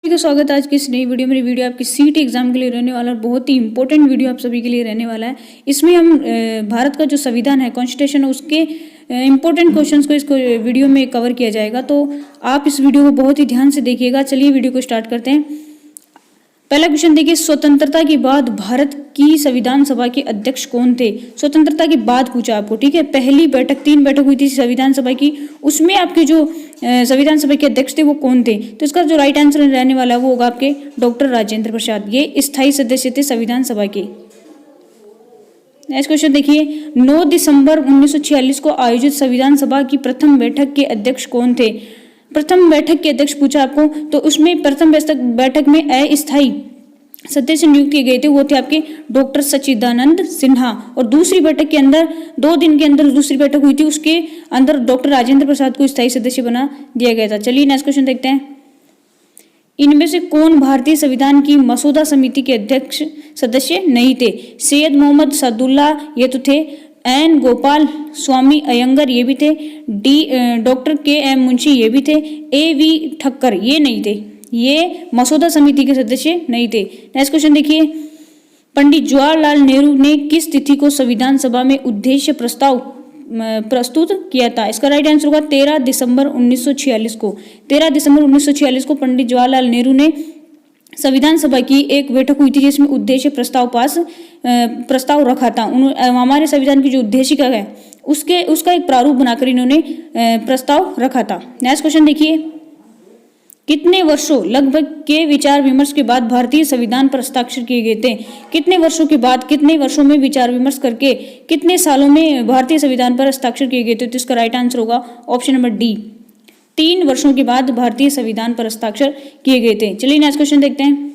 तो स्वागत है आज की इस नई वीडियो में। मेरी वीडियो आपकी सीटी एग्जाम के लिए रहने वाला और बहुत ही इंपॉर्टेंट वीडियो आप सभी के लिए रहने वाला है। इसमें हम भारत का जो संविधान है, कॉन्स्टिट्यूशन है, उसके इंपॉर्टेंट क्वेश्चंस को इसको वीडियो में कवर किया जाएगा। तो आप इस वीडियो को बहुत ही ध्यान से देखिएगा। चलिए वीडियो को स्टार्ट करते हैं। पहला क्वेश्चन देखिए, स्वतंत्रता के बाद भारत की संविधान सभा के अध्यक्ष कौन थे? स्वतंत्रता के बाद पूछा आपको, ठीक है। पहली बैठक, 3 बैठक हुई थी संविधान सभा की, उसमें आपके जो संविधान सभा के अध्यक्ष थे वो कौन थे? तो इसका जो राइट आंसर रहने वाला है वो होगा आपके डॉक्टर राजेंद्र प्रसाद। ये स्थायी सदस्य थे संविधान सभा के। नेक्स्ट क्वेश्चन देखिए, 9 दिसंबर 1946 को आयोजित संविधान सभा की प्रथम बैठक के अध्यक्ष कौन थे? प्रथम बैठक के अध्यक्ष पूछा आपको, तो उसमें प्रथम बैठक में अस्थायी सदस्य नियुक्त किए गए थे, वो थे आपके डॉक्टर सच्चिदानंद सिन्हा। और दूसरी बैठक के अंदर 2 दिन के अंदर दूसरी बैठक हुई थी, उसके अंदर डॉक्टर राजेंद्र प्रसाद को स्थायी सदस्य बना दिया गया था। चलिए नेक्स्ट क्वेश्चन देखते हैं। इनमें से कौन भारतीय संविधान की मसौदा समिति के अध्यक्ष सदस्य नहीं थे? सैयद मोहम्मद सादुल्ला ये तो थे, एन गोपाल स्वामी अयंगर ये भी थे, डॉक्टर के.एम. मुंशी ये भी थे, ए.वी. ठक्कर ये नहीं थे, ये मसौदा समिति के सदस्य नहीं थे। नेक्स्ट क्वेश्चन देखिए, पंडित जवाहरलाल नेहरू ने किस तिथि को संविधान सभा में उद्देश्य प्रस्ताव प्रस्तुत किया था? इसका राइट आंसर होगा 13 दिसंबर 1946 को। 13 दिसंबर 1946 को पंडित जवाहरलाल नेहरू ने संविधान सभा की एक बैठक हुई थी जिसमें उद्देश्य प्रस्ताव रखा था। हमारे संविधान की जो उद्देशिका है उसका एक प्रारूप बनाकर इन्होंने प्रस्ताव रखा था। नेक्स्ट क्वेश्चन देखिए, कितने वर्षों लगभग के विचार विमर्श के बाद भारतीय संविधान पर हस्ताक्षर किए गए थे? कितने वर्षों के बाद, कितने वर्षों में विचार विमर्श करके कितने सालों में भारतीय संविधान पर हस्ताक्षर किए गए थे? तो इसका राइट आंसर होगा ऑप्शन नंबर डी, 3 वर्षों के बाद भारतीय संविधान पर हस्ताक्षर किए गए थे। चलिए नेक्स्ट क्वेश्चन देखते हैं।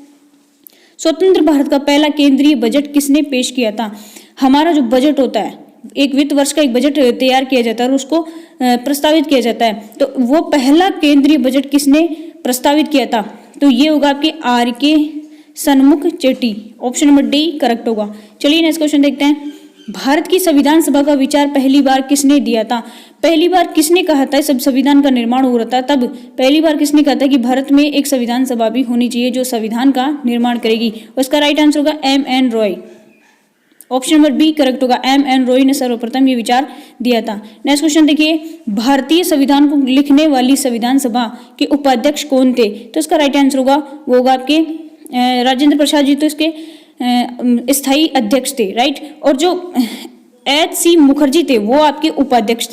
स्वतंत्र भारत का पहला केंद्रीय बजट किसने पेश किया था? हमारा जो बजट होता है, एक वित्त वर्ष का एक बजट तैयार किया जाता है और उसको प्रस्तावित किया जाता है, तो वो पहला केंद्रीय बजट किसने प्रस्तावित किया था? तो ये होगा आपके R.K. सन्मुख Chetty. Option number D correct होगा। चलिए नेक्स्ट क्वेश्चन देखते हैं। भारत की संविधान सभा का विचार पहली बार किसने दिया था? पहली बार किसने कहा था? सब संविधान का निर्माण हो रहा था तब पहली बार किसने कहा था कि भारत में एक संविधान सभा भी होनी चाहिए जो संविधान का निर्माण करेगी? उसका राइट आंसर होगा M.N. Roy. Option number B correct होगा। M.N. रॉय ने सर्वप्रथम ये विचार दिया था। नेक्स्ट क्वेश्चन देखिए, भारतीय संविधान को लिखने वाली संविधान सभा के उपाध्यक्ष कौन थे? तो इसका राइट आंसर होगा वो होगा आपके राजेंद्र प्रसाद जी, तो इसके स्थायी अध्यक्ष थे, राइट। और जो H.C. मुखर्जी थे वो आपके उपाध्यक्ष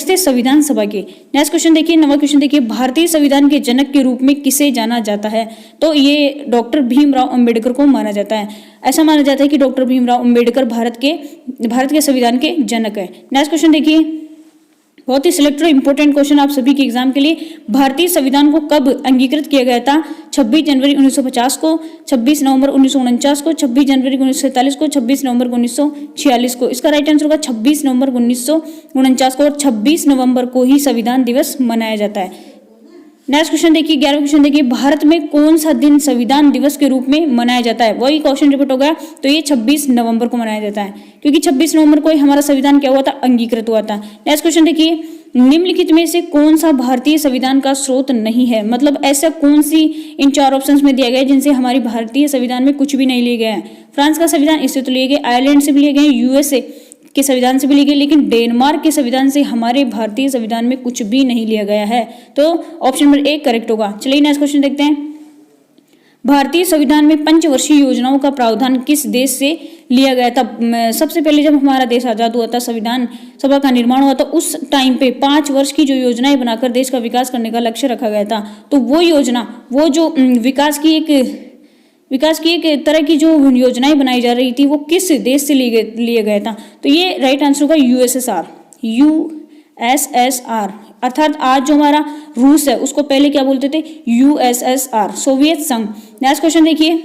थे संविधान सभा के। नेक्स्ट क्वेश्चन देखिए, 9वां क्वेश्चन देखिए, भारतीय संविधान के जनक के रूप में किसे जाना जाता है? तो ये डॉक्टर भीमराव अंबेडकर को माना जाता है। ऐसा माना जाता है कि डॉक्टर भीमराव अंबेडकर भारत के संविधान के जनक है। नेक्स्ट क्वेश्चन देखिए, बहुत ही सिलेक्टेड इंपॉर्टेंट क्वेश्चन आप सभी के एग्जाम के लिए। भारतीय संविधान को कब अंगीकृत किया गया था? 26 जनवरी 1950 को, 26 नवंबर 1949 को, 26 जनवरी 1947 को, 26 नवंबर 1946 को। इसका राइट आंसर होगा 26 नवंबर 1949 को, और 26 नवंबर को ही संविधान दिवस मनाया जाता है। नेक्स्ट क्वेश्चन देखिए, 11वां क्वेश्चन देखिए, भारत में कौन सा दिन संविधान दिवस के रूप में मनाया जाता है? वही क्वेश्चन रिपीट हो गया, तो ये 26 नवंबर को मनाया जाता है क्योंकि 26 नवंबर को ही हमारा संविधान क्या हुआ था? अंगीकृत हुआ था। नेक्स्ट क्वेश्चन देखिए, निम्नलिखित में से कौन सा भारतीय संविधान का स्रोत नहीं है? मतलब ऐसा कौन सी इन 4 ऑप्शंस में दिया गया है जिनसे हमारी भारतीय संविधान में कुछ भी नहीं लिए गए हैं? फ्रांस का संविधान इससे तो लिए गए, आयरलैंड से भी लिए गए, USA के संविधान से भी लिए गए, लेकिन डेनमार्क के संविधान से हमारे भारतीय संविधान में कुछ भी नहीं लिया गया है। तो ऑप्शन नंबर 1 करेक्ट होगा। चलिए नेक्स्ट क्वेश्चन देखते हैं। भारतीय संविधान में पंचवर्षीय योजनाओं का प्रावधान किस देश से लिया गया था? सबसे पहले जब हमारा देश आजाद हुआ था, संविधान सभा का निर्माण हुआ था, उस टाइम पे 5 वर्ष की जो योजनाएं बनाकर देश का विकास करने का लक्ष्य रखा गया था। तो वो योजना, वो जो विकास की एक तरह की जो योजनाएं बनाई जा रही थी वो किस देश से लिए गया था? तो ये राइट आंसर होगा USSR। अर्थात आज जो हमारा रूस है उसको पहले क्या बोलते थे? USSR, सोवियत संघ। नेक्स्ट क्वेश्चन देखिए,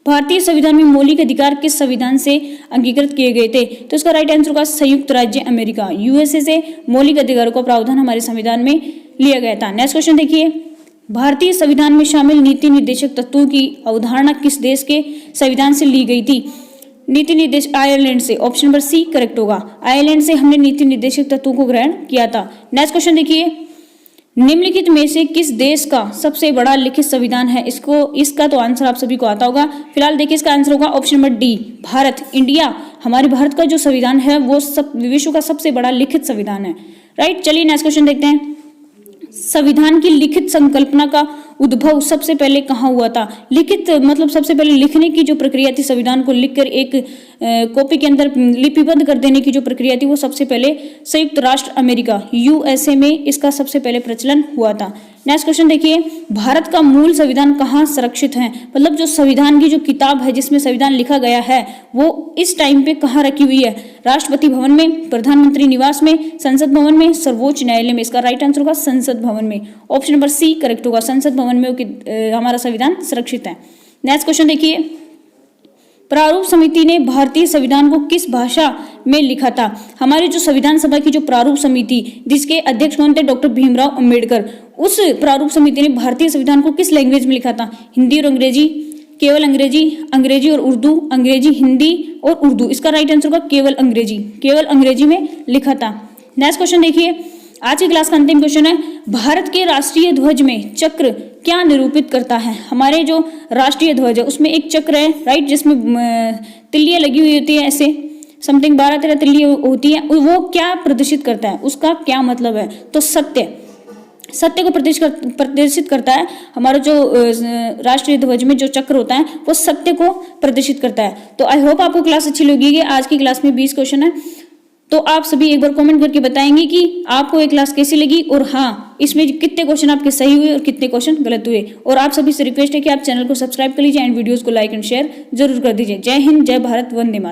भारतीय संविधान में मौलिक अधिकार किस संविधान से अंगीकृत किए गए थे? तो इसका राइट आंसर होगा संयुक्त राज्य अमेरिका, USA से मौलिक अधिकारों का प्रावधान हमारे संविधान में लिया गया था। नेक्स्ट क्वेश्चन देखिए, भारतीय संविधान में शामिल नीति निर्देशक तत्वों की अवधारणा किस देश के संविधान से ली गई थी? नीति निर्देश आयरलैंड से। ऑप्शन नंबर सी करेक्ट होगा। आयरलैंड से हमने नीति निर्देशक तत्वों को ग्रहण किया था। नेक्स्ट क्वेश्चन देखिए, निम्नलिखित में से किस देश का सबसे बड़ा लिखित संविधान है? इसका तो आंसर आप सभी को आता होगा। फिलहाल देखिए इसका आंसर होगा option number D, Bharat, India. हमारे भारत का जो संविधान है वो विश्व का सबसे बड़ा लिखित संविधान है। राइट, चलिए नेक्स्ट क्वेश्चन देखते हैं। संविधान की लिखित संकल्पना का उद्भव सबसे पहले कहाँ हुआ था? लिखित मतलब सबसे पहले लिखने की जो प्रक्रिया थी, संविधान को लिखकर एक कॉपी के अंदर लिपिबद्ध कर देने की जो प्रक्रिया थी, वो सबसे पहले संयुक्त राष्ट्र अमेरिका यूएसए में इसका सबसे पहले प्रचलन हुआ था। नेक्स्ट क्वेश्चन देखिए, भारत का मूल संविधान कहाँ संरक्षित है? मतलब जो संविधान की जो किताब है जिसमें संविधान लिखा गया है वो इस टाइम पे कहाँ रखी हुई है? राष्ट्रपति भवन में, प्रधानमंत्री निवास में, संसद भवन में, सर्वोच्च न्यायालय में। इसका राइट आंसर होगा संसद भवन में। ऑप्शन नंबर सी करेक्ट होगा, संसद भवन में हमारा संविधान सुरक्षित है। नेक्स्ट क्वेश्चन देखिए, प्रारूप समिति ने भारतीय संविधान को किस भाषा में लिखा था? हमारी जो संविधान सभा की जो प्रारूप समिति जिसके अध्यक्ष कौन थे? डॉक्टर भीमराव अंबेडकर। उस प्रारूप समिति ने भारतीय संविधान को किस लैंग्वेज में लिखा था? हिंदी और अंग्रेजी, केवल अंग्रेजी, अंग्रेजी और उर्दू, अंग्रेजी, हिंदी और उर्दू। इसका राइट आंसर होगा केवल अंग्रेजी, केवल अंग्रेजी में लिखा था। नेक्स्ट क्वेश्चन देखिए, आज की क्लास का अंतिम क्वेश्चन है, भारत के राष्ट्रीय ध्वज में चक्र क्या निरूपित करता है? हमारे जो राष्ट्रीय ध्वज है उसमें एक चक्र है, राइट, जिसमें तिल्लियां लगी हुई होती है, ऐसे समथिंग 12-13 तिल्लियां होती है। वो क्या प्रदर्शित करता है? उसका क्या मतलब है? तो सत्य को प्रदर्शित करता है। हमारा जो राष्ट्रीय ध्वज में जो चक्र होता है वो सत्य को प्रदर्शित करता है। तो आई होप आपको क्लास अच्छी लगी है। आज की क्लास में 20 क्वेश्चन है, तो आप सभी एक बार कमेंट करके बताएंगे कि आपको ये क्लास कैसी लगी और हाँ इसमें कितने क्वेश्चन आपके सही हुए और कितने क्वेश्चन गलत हुए। और आप सभी से रिक्वेस्ट है कि आप चैनल को सब्सक्राइब कर लीजिए एंड वीडियोस को लाइक एंड शेयर जरूर कर दीजिए। जय हिंद, जय भारत, वंदे मातरम।